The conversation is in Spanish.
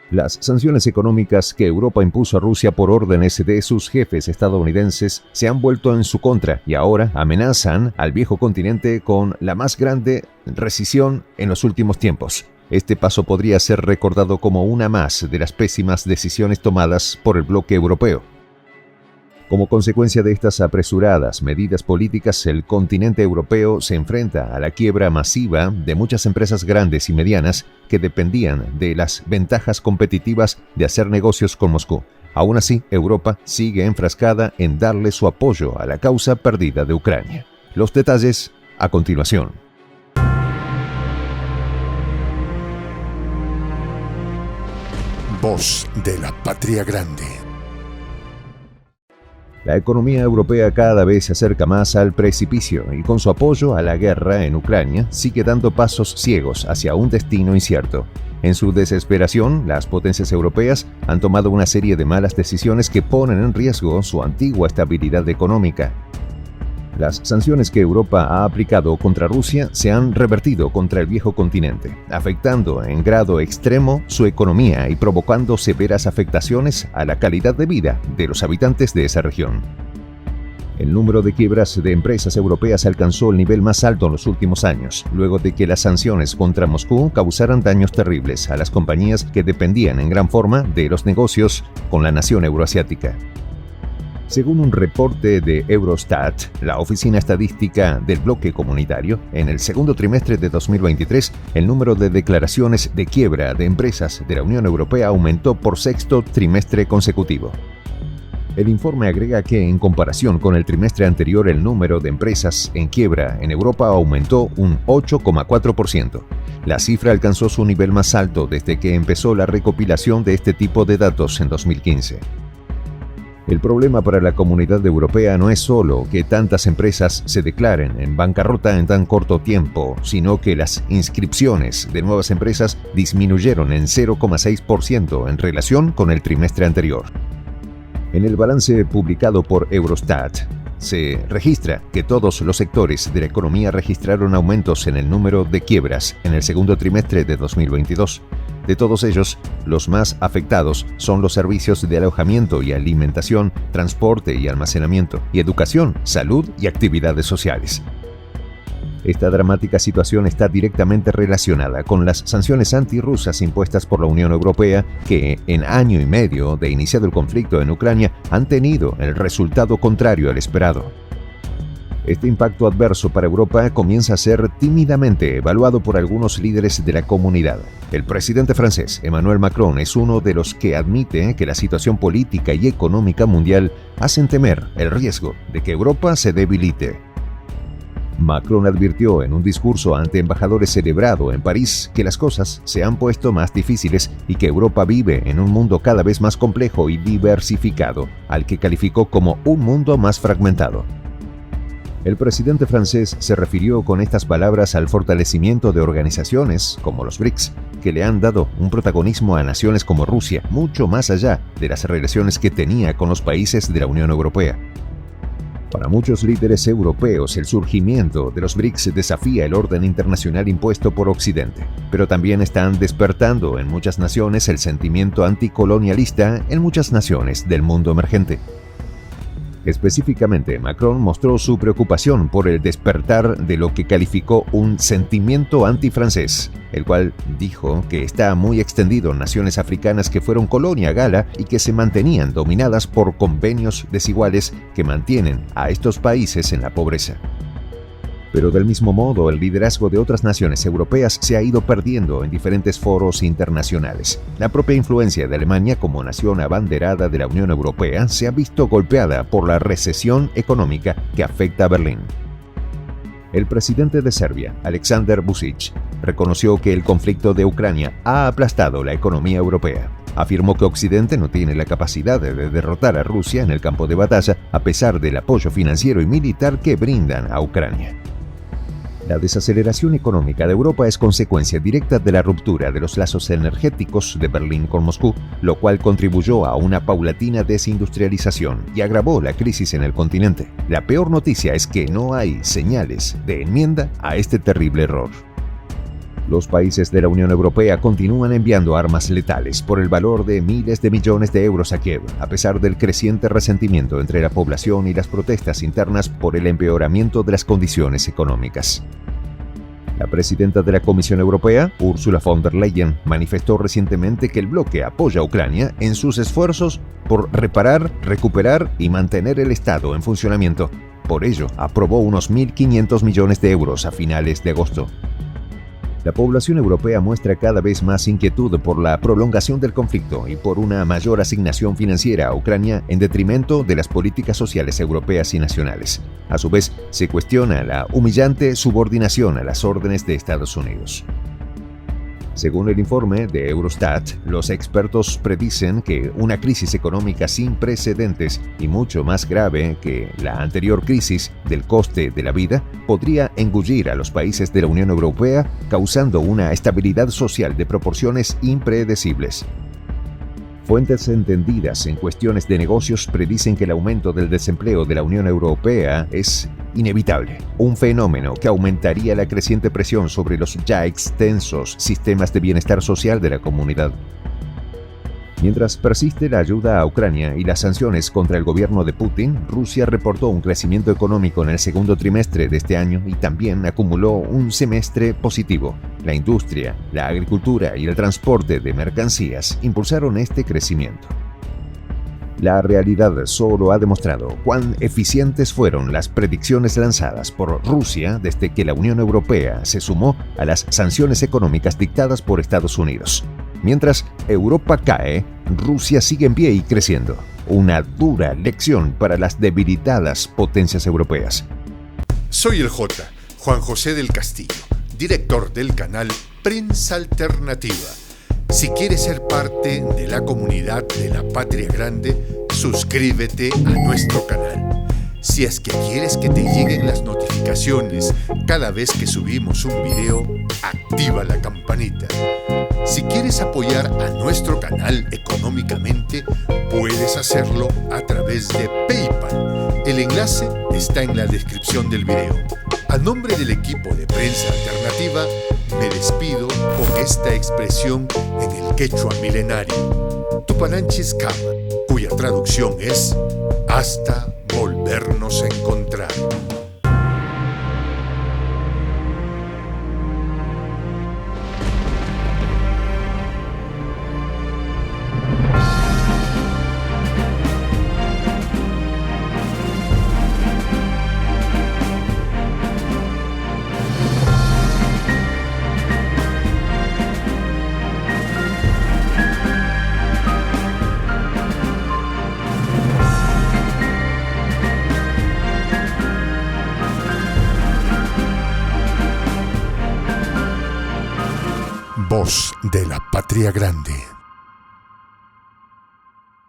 Las sanciones económicas que Europa impuso a Rusia por órdenes de sus jefes estadounidenses se han vuelto en su contra y ahora amenazan al viejo continente con la más grande recesión en los últimos tiempos. Este paso podría ser recordado como una más de las pésimas decisiones tomadas por el bloque europeo. Como consecuencia de estas apresuradas medidas políticas, el continente europeo se enfrenta a la quiebra masiva de muchas empresas grandes y medianas que dependían de las ventajas competitivas de hacer negocios con Moscú. Aún así, Europa sigue enfrascada en darle su apoyo a la causa perdida de Ucrania. Los detalles a continuación. Voz de la Patria Grande. La economía europea cada vez se acerca más al precipicio y con su apoyo a la guerra en Ucrania sigue dando pasos ciegos hacia un destino incierto. En su desesperación, las potencias europeas han tomado una serie de malas decisiones que ponen en riesgo su antigua estabilidad económica. Las sanciones que Europa ha aplicado contra Rusia se han revertido contra el viejo continente, afectando en grado extremo su economía y provocando severas afectaciones a la calidad de vida de los habitantes de esa región. El número de quiebras de empresas europeas alcanzó el nivel más alto en los últimos años, luego de que las sanciones contra Moscú causaran daños terribles a las compañías que dependían en gran forma de los negocios con la nación euroasiática. Según un reporte de Eurostat, la oficina estadística del bloque comunitario, en el segundo trimestre de 2023, el número de declaraciones de quiebra de empresas de la Unión Europea aumentó por sexto trimestre consecutivo. El informe agrega que, en comparación con el trimestre anterior, el número de empresas en quiebra en Europa aumentó un 8,4%. La cifra alcanzó su nivel más alto desde que empezó la recopilación de este tipo de datos en 2015. El problema para la comunidad europea no es solo que tantas empresas se declaren en bancarrota en tan corto tiempo, sino que las inscripciones de nuevas empresas disminuyeron en 0,6% en relación con el trimestre anterior. En el balance publicado por Eurostat, se registra que todos los sectores de la economía registraron aumentos en el número de quiebras en el segundo trimestre de 2022. De todos ellos, los más afectados son los servicios de alojamiento y alimentación, transporte y almacenamiento, y educación, salud y actividades sociales. Esta dramática situación está directamente relacionada con las sanciones antirrusas impuestas por la Unión Europea que, en año y medio de iniciado el conflicto en Ucrania, han tenido el resultado contrario al esperado. Este impacto adverso para Europa comienza a ser tímidamente evaluado por algunos líderes de la comunidad. El presidente francés, Emmanuel Macron, es uno de los que admite que la situación política y económica mundial hacen temer el riesgo de que Europa se debilite. Macron advirtió en un discurso ante embajadores celebrado en París que las cosas se han puesto más difíciles y que Europa vive en un mundo cada vez más complejo y diversificado, al que calificó como un mundo más fragmentado. El presidente francés se refirió con estas palabras al fortalecimiento de organizaciones como los BRICS, que le han dado un protagonismo a naciones como Rusia, mucho más allá de las relaciones que tenía con los países de la Unión Europea. Para muchos líderes europeos, el surgimiento de los BRICS desafía el orden internacional impuesto por Occidente, pero también están despertando en muchas naciones el sentimiento anticolonialista en muchas naciones del mundo emergente. Específicamente, Macron mostró su preocupación por el despertar de lo que calificó un sentimiento antifrancés, el cual dijo que está muy extendido en naciones africanas que fueron colonia gala y que se mantenían dominadas por convenios desiguales que mantienen a estos países en la pobreza. Pero del mismo modo, el liderazgo de otras naciones europeas se ha ido perdiendo en diferentes foros internacionales. La propia influencia de Alemania como nación abanderada de la Unión Europea se ha visto golpeada por la recesión económica que afecta a Berlín. El presidente de Serbia, Aleksandar Vučić, reconoció que el conflicto de Ucrania ha aplastado la economía europea. Afirmó que Occidente no tiene la capacidad de derrotar a Rusia en el campo de batalla a pesar del apoyo financiero y militar que brindan a Ucrania. La desaceleración económica de Europa es consecuencia directa de la ruptura de los lazos energéticos de Berlín con Moscú, lo cual contribuyó a una paulatina desindustrialización y agravó la crisis en el continente. La peor noticia es que no hay señales de enmienda a este terrible error. Los países de la Unión Europea continúan enviando armas letales por el valor de miles de millones de euros a Kiev, a pesar del creciente resentimiento entre la población y las protestas internas por el empeoramiento de las condiciones económicas. La presidenta de la Comisión Europea, Ursula von der Leyen, manifestó recientemente que el bloque apoya a Ucrania en sus esfuerzos por reparar, recuperar y mantener el Estado en funcionamiento. Por ello, aprobó unos 1.500 millones de euros a finales de agosto. La población europea muestra cada vez más inquietud por la prolongación del conflicto y por una mayor asignación financiera a Ucrania en detrimento de las políticas sociales europeas y nacionales. A su vez, se cuestiona la humillante subordinación a las órdenes de Estados Unidos. Según el informe de Eurostat, los expertos predicen que una crisis económica sin precedentes y mucho más grave que la anterior crisis del coste de la vida podría engullir a los países de la Unión Europea, causando una estabilidad social de proporciones impredecibles. Fuentes entendidas en cuestiones de negocios predicen que el aumento del desempleo de la Unión Europea es inevitable, un fenómeno que aumentaría la creciente presión sobre los ya extensos sistemas de bienestar social de la comunidad. Mientras persiste la ayuda a Ucrania y las sanciones contra el gobierno de Putin, Rusia reportó un crecimiento económico en el segundo trimestre de este año y también acumuló un semestre positivo. La industria, la agricultura y el transporte de mercancías impulsaron este crecimiento. La realidad solo ha demostrado cuán eficientes fueron las predicciones lanzadas por Rusia desde que la Unión Europea se sumó a las sanciones económicas dictadas por Estados Unidos. Mientras Europa cae, Rusia sigue en pie y creciendo. Una dura lección para las debilitadas potencias europeas. Soy el Juan José del Castillo, director del canal Prensa Alternativa. Si quieres ser parte de la comunidad de la Patria Grande, suscríbete a nuestro canal. Si es que quieres que te lleguen las notificaciones cada vez que subimos un video, activa la campanita. Si quieres apoyar a nuestro canal económicamente, puedes hacerlo a través de PayPal. El enlace está en la descripción del video. A nombre del equipo de Prensa Alternativa, me despido con esta expresión en el quechua milenario, Tupananchis Kama, cuya traducción es hasta volvernos a encontrar. Voz de la Patria Grande.